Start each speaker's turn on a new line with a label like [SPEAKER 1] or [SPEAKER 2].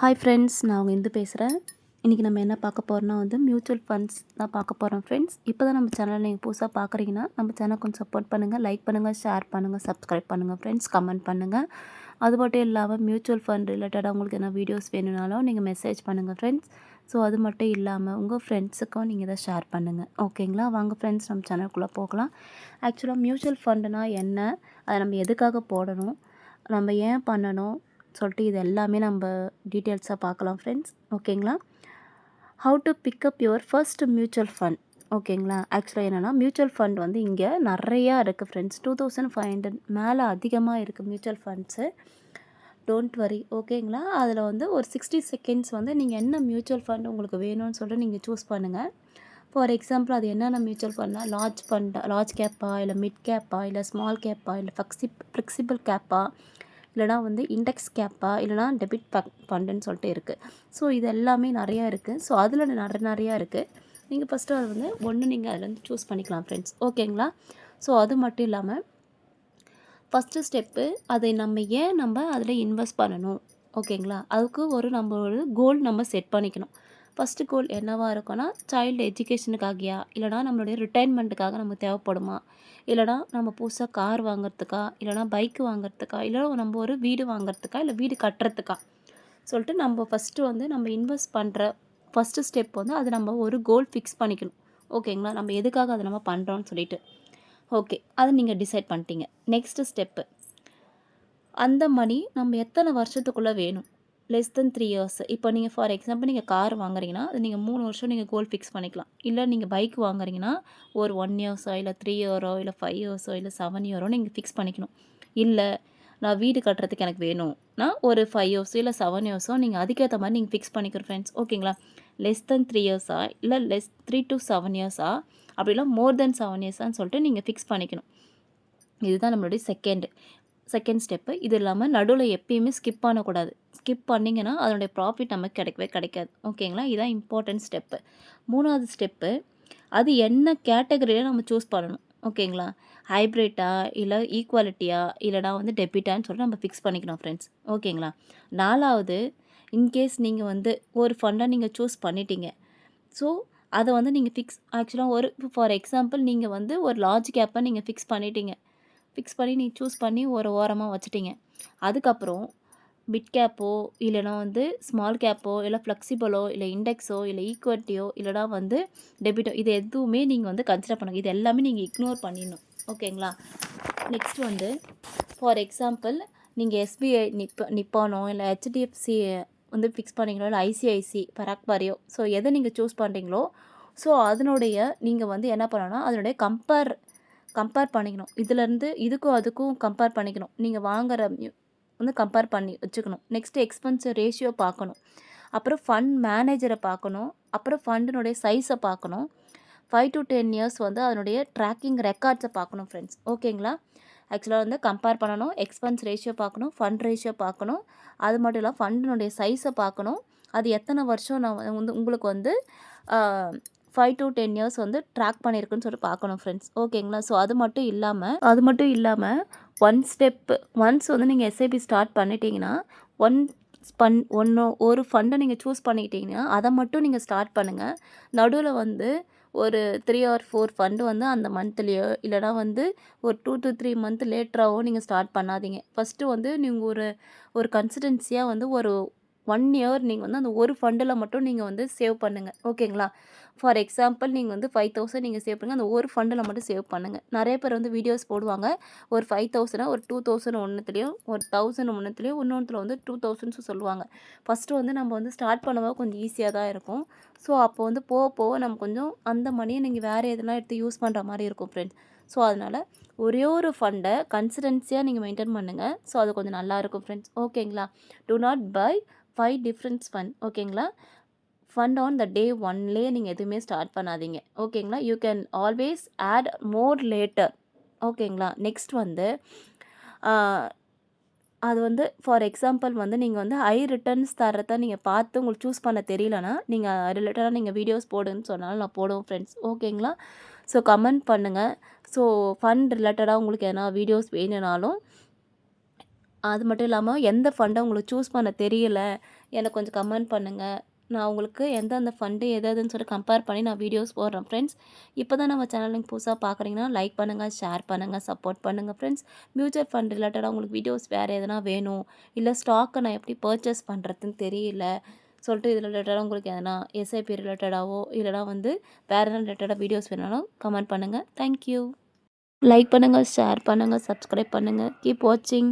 [SPEAKER 1] Hi friends, நான் உங்கள் இந்து பேசுகிறேன். இன்றைக்கி நம்ம என்ன பார்க்க போகிறோம்னா மியூச்சுவல் ஃபண்ட்ஸ் தான் பார்க்க போகிறோம் ஃப்ரெண்ட்ஸ். இப்போ தான் நம்ம சேனலை நீங்கள் புதுசாக பார்க்குறீங்கன்னா நம்ம சேனல் கொஞ்சம் சப்போர்ட் பண்ணுங்கள், லைக் பண்ணுங்கள், ஷேர் பண்ணுங்கள், சப்ஸ்கிரைப் பண்ணுங்கள் ஃப்ரெண்ட்ஸ், கமெண்ட் பண்ணுங்கள். அது மட்டும் இல்லாமல் மியூச்சுவல் ஃபண்ட் ரிலேட்டடாக உங்களுக்கு என்ன வீடியோஸ் வேணும்னாலும் நீங்கள் மெசேஜ் பண்ணுங்கள் ஃப்ரெண்ட்ஸ். ஸோ அது மட்டும் இல்லாமல் உங்கள் ஃப்ரெண்ட்ஸுக்கும் நீங்கள் இதை ஷேர் பண்ணுங்கள், ஓகேங்களா? வாங்க ஃப்ரெண்ட்ஸ், நம்ம சேனலுக்குள்ளே போகலாம். ஆக்சுவலாக மியூச்சுவல் ஃபண்டுனா என்ன, அதை நம்ம எதுக்காக போடணும், நம்ம ஏன் பண்ணணும் சொல்லிட்டு இது எல்லாமே நம்ம டீட்டெயில்ஸாக பார்க்கலாம் ஃப்ரெண்ட்ஸ், ஓகேங்களா? How to pick up your first mutual fund, ஓகேங்களா? ஆக்சுவலாக என்னென்னா மியூச்சுவல் ஃபண்ட் இங்கே நிறையா இருக்குது ஃப்ரெண்ட்ஸ். 2500 மேலே அதிகமாக இருக்குது மியூச்சுவல் ஃபண்ட்ஸு. டோன்ட் வரி, ஓகேங்களா? அதில் ஒரு 60 செகண்ட்ஸ் நீங்கள் என்ன மியூச்சுவல் ஃபண்ட் உங்களுக்கு வேணும்னு சொல்லிட்டு நீங்கள் சூஸ் பண்ணுங்கள். ஃபார் எக்ஸாம்பிள் அது என்னென்ன மியூச்சுவல் ஃபண்ட்னா லார்ஜ் கேப்பா, இல்லை மிட் கேப்பா, இல்லை ஸ்மால் கேப்பா, இல்லை ஃப்ளெக்சிபிள் கேப்பா, இல்லைனா இண்டெக்ஸ் கேப்பா, இல்லைனா டெபிட் ஃபண்டுன்னு சொல்லிட்டு இருக்குது. ஸோ இது எல்லாமே நிறையா இருக்குது. ஸோ அதில் நிறையா இருக்குது. நீங்கள் ஃபஸ்ட்டு அது ஒன்று நீங்கள் அதில் சூஸ் பண்ணிக்கலாம் ஃப்ரெண்ட்ஸ், ஓகேங்களா? ஸோ அது மட்டும் இல்லாமல் ஃபஸ்ட்டு ஸ்டெப்பு அதை நம்ம அதில் இன்வெஸ்ட் பண்ணணும், ஓகேங்களா? அதுக்கு நம்ம ஒரு கோல் நம்ம செட் பண்ணிக்கணும். ஃபஸ்ட்டு கோல் என்னவாக இருக்கும்னா, சைல்டு எஜுகேஷனுக்காகியா, இல்லைனா நம்மளுடைய ரிட்டைர்மெண்ட்டுக்காக நமக்கு தேவைப்படுமா, இல்லைனா நம்ம புதுசாக கார் வாங்குறதுக்கா, இல்லைனா பைக்கு வாங்குறதுக்கா, இல்லை நம்ம ஒரு வீடு வாங்குறதுக்கா, இல்லை வீடு கட்டுறதுக்கா சொல்லிட்டு நம்ம ஃபஸ்ட்டு நம்ம இன்வெஸ்ட் பண்ணுற ஃபஸ்ட்டு ஸ்டெப் அது நம்ம ஒரு கோல் ஃபிக்ஸ் பண்ணிக்கணும், ஓகேங்களா? நம்ம எதுக்காக அதை நம்ம பண்ணுறோன்னு சொல்லிட்டு. ஓகே, அதை நீங்கள் டிசைட் பண்ணிட்டீங்க. நெக்ஸ்ட்டு ஸ்டெப்பு, அந்த மணி நம்ம எத்தனை வருஷத்துக்குள்ளே வேணும், லெஸ் தென் 3 இயர்ஸ். இப்போ நீங்கள் ஃபார் எக்ஸாம்பிள் நீங்கள் கார் வாங்குறீங்கன்னா அது நீங்கள் 3 வருஷம் நீங்கள் கோல் ஃபிக்ஸ் பண்ணிக்கலாம். இல்லை நீங்கள் பைக் வாங்குறீங்கன்னா ஒரு 1 இயர்ஸோ, இல்லை 3 இயரோ, இல்லை 5 இயர்ஸோ, இல்லை 7 இயரோ நீங்கள் ஃபிக்ஸ் பண்ணிக்கணும். இல்லை நான் வீடு கட்டுறதுக்கு எனக்கு வேணும்னா ஒரு 5 இயர்ஸோ இல்லை 7 இயர்ஸோ நீங்கள் அதுக்கேற்ற மாதிரி நீங்கள் ஃபிக்ஸ் பண்ணிக்கிற ஃப்ரெண்ட்ஸ், ஓகேங்களா? லெஸ் தென் 3 இயர்ஸா, இல்லை 3 to 7 இயர்ஸா, அப்படிலாம் மோர் தென் 7 இயர்ஸான்னு சொல்லிட்டு நீங்கள் ஃபிக்ஸ் பண்ணிக்கணும். இதுதான் நம்மளுடைய செகண்ட் ஸ்டெப்பு. இது இல்லாமல் நடுவில் எப்பயுமே ஸ்கிப் பண்ணக்கூடாது. ஸ்கிப் பண்ணிங்கன்னா அதனுடைய ப்ராஃபிட் நமக்கு கிடைக்கவே கிடைக்காது, ஓகேங்களா? இதுதான் இம்பார்ட்டன்ட் ஸ்டெப்பு. 3வது ஸ்டெப்பு, அது என்ன கேட்டகரியில் நம்ம சூஸ் பண்ணணும், ஓகேங்களா? ஹைப்ரிட்டா, இல்லை ஈக்குவாலிட்டியா, இல்லைனா டெபிட்டான்னு சொல்லிட்டு நம்ம ஃபிக்ஸ் பண்ணிக்கணும் ஃப்ரெண்ட்ஸ், ஓகேங்களா? 4வது, இன்கேஸ் நீங்கள் ஒரு ஃபண்டை நீங்கள் சூஸ் பண்ணிட்டீங்க. ஸோ அதை நீங்கள் ஆக்சுவலாக ஃபார் எக்ஸாம்பிள் நீங்கள் ஒரு லார்ஜ் கேப்பை நீங்கள் ஃபிக்ஸ் பண்ணிட்டீங்க. ஃபிக்ஸ் பண்ணி நீங்கள் சூஸ் பண்ணி ஒரு ஓரமாக வச்சுட்டீங்க. அதுக்கப்புறம் மிட் கேப்போ, இல்லைனா ஸ்மால் கேப்போ, இல்லை ஃப்ளெக்சிபிளோ, இல்லை இண்டெக்ஸோ, இல்லை ஈக்குவிட்டியோ, இல்லைனா டெபிட்டோ, இது எதுவுமே நீங்கள் கன்சிடர் பண்ணுங்கள். இது எல்லாமே நீங்கள் இக்னோர் பண்ணிடணும், ஓகேங்களா? நெக்ஸ்ட் ஃபார் எக்ஸாம்பிள் நீங்கள் எஸ்பிஐ நிப்பானோ, இல்லை ஹெச்டிஎஃப்சி ஃபிக்ஸ் பண்ணிங்களோ, இல்லை ஐசிஐசி பராக் பாரியோ, ஸோ எதை நீங்கள் சூஸ் பண்ணுறீங்களோ ஸோ அதனுடைய நீங்கள் என்ன பண்ணணும்னா அதனுடைய கம்பேர் பண்ணிக்கணும். இதுலேருந்து இதுக்கும் அதுக்கும் கம்பேர் பண்ணிக்கணும். நீங்கள் வாங்குற கம்பேர் பண்ணி வச்சுக்கணும். நெக்ஸ்ட்டு எக்ஸ்பென்ஸ் ரேஷியோ பார்க்கணும். அப்புறம் ஃபண்ட் மேனேஜரை பார்க்கணும். அப்புறம் ஃபண்டினுடைய சைஸை பார்க்கணும். 5 to 10 இயர்ஸ் அதனுடைய ட்ராக்கிங் ரெக்கார்ட்ஸை பார்க்கணும் ஃப்ரெண்ட்ஸ், ஓகேங்களா? ஆக்சுவலாக கம்பேர் பண்ணணும், எக்ஸ்பென்ஸ் ரேஷியோ பார்க்கணும், ஃபண்ட் ரேஷியோ பார்க்கணும். அது மட்டும் இல்லாமல் ஃபண்டினுடைய சைஸை பார்க்கணும். அது எத்தனை வருஷம் நான் உங்களுக்கு 5 to 10 இயர்ஸ் ட்ராக் பண்ணியிருக்குன்னு சொல்லிட்டு பார்க்கணும் ஃப்ரெண்ட்ஸ், ஓகேங்களா? ஸோ அது மட்டும் இல்லாமல் ஒன்ஸ் நீங்கள் எஸ்ஐபி ஸ்டார்ட் பண்ணிட்டீங்கன்னா ஒரு ஃபண்டை நீங்கள் சூஸ் பண்ணிக்கிட்டீங்கன்னா அதை மட்டும் நீங்கள் ஸ்டார்ட் பண்ணுங்கள். நடுவில் ஒரு 3 or 4 ஃபண்டு அந்த மந்த்லேயோ, இல்லைனா ஒரு 2 to 3 மந்த் லேட்டராகவோ நீங்கள் ஸ்டார்ட் பண்ணாதீங்க. ஃபஸ்ட்டு நீங்கள் ஒரு கன்சிஸ்டன்சியாக ஒரு 1 இயர் நீங்கள் அந்த ஒரு ஃபண்டில் மட்டும் நீங்கள் சேவ் பண்ணுங்கள், ஓகேங்களா? ஃபார் எக்ஸாம்பிள் நீங்கள் 5000 நீங்கள் சேவ் பண்ணுங்கள், அந்த ஒரு ஃபண்டில் மட்டும் சேவ் பண்ணுங்கள். நிறைய பேர் வீடியோஸ் போடுவாங்க, ஒரு 5000 ஒரு 2000 ஒன்றுத்துலேயும், ஒரு 1000 ஒன்றுத்துலேயும், இன்னொன்றுல 2000 சொல்லுவாங்க. ஃபஸ்ட்டு நம்ம ஸ்டார்ட் பண்ணும்போது கொஞ்சம் ஈஸியாக தான் இருக்கும். ஸோ அப்போ போக போக நம்ம கொஞ்சம் அந்த மணியை நீங்கள் வேறு எதெல்லாம் எடுத்து யூஸ் பண்ணுற மாதிரி இருக்கும் ஃப்ரெண்ட்ஸ். ஸோ அதனால் ஒரே ஒரு ஃபண்டை கன்சிஸ்டன்சியாக நீங்கள் மெயின்டைன் பண்ணுங்கள். ஸோ அது கொஞ்சம் நல்லாயிருக்கும் ஃப்ரெண்ட்ஸ், ஓகேங்களா? Do not buy 5 different fund, ஓகேங்களா? ஃபண்ட் ஆன் த டே ஒன்லேயே நீங்கள் எதுவுமே ஸ்டார்ட் பண்ணாதீங்க, ஓகேங்களா? You can always add more later, ஓகேங்களா? நெக்ஸ்ட் அது ஃபார் எக்ஸாம்பிள் நீங்கள் ஹை ரிட்டர்ன்ஸ் தரத்தை நீங்கள் பார்த்து உங்களுக்கு சூஸ் பண்ண தெரியலனா நீங்கள் ரிலேட்டடாக நீங்கள் வீடியோஸ் போடுன்னு சொன்னாலும் நான் போடுவோம் ஃப்ரெண்ட்ஸ், ஓகேங்களா? ஸோ கமெண்ட் பண்ணுங்கள். ஸோ ஃபண்ட் ரிலேட்டடாக உங்களுக்கு எதனா வீடியோஸ் வேணுனாலும் அது மட்டும் இல்லாம எந்த ஃபண்ட உங்களுக்கு சூஸ் பண்ண தெரியல, எனக்கு கொஞ்சம் கமெண்ட் பண்ணுங்க. நான் உங்களுக்கு எந்தெந்த ஃபண்டு எது எதுன்னு சொல்லி கம்பேர் பண்ணி நான் வீடியோஸ் போடுறேன் ஃப்ரெண்ட்ஸ். இப்போ தான் நம்ம சேனல் நீங்க புதுசா பார்க்குறீங்கன்னா, லைக் பண்ணுங்க, ஷேர் பண்ணுங்க, சப்போர்ட் பண்ணுங்க ஃப்ரெண்ட்ஸ். மியூச்சுவல் ஃபண்ட் ரிலேட்டடா உங்களுக்கு வீடியோஸ் வேறு எதனா வேணும், இல்ல ஸ்டாக்க நான் எப்படி பர்ச்சேஸ் பண்ணுறதுன்னு தெரியல சொல்லிட்டு இதில் ரிலேட்டடா உங்களுக்கு எதனா எஸ்ஐபி ரிலேட்டடாவோ இல்லைனா வந்து வேறு எதனா ரிலேட்டடா வீடியோஸ் வேணும்னாலும் கமெண்ட் பண்ணுங்க. Thank you. லைக் பண்ணுங்க, ஷேர் பண்ணுங்க, சப்ஸ்கிரைப் பண்ணுங்க. கீப் வாட்சிங்.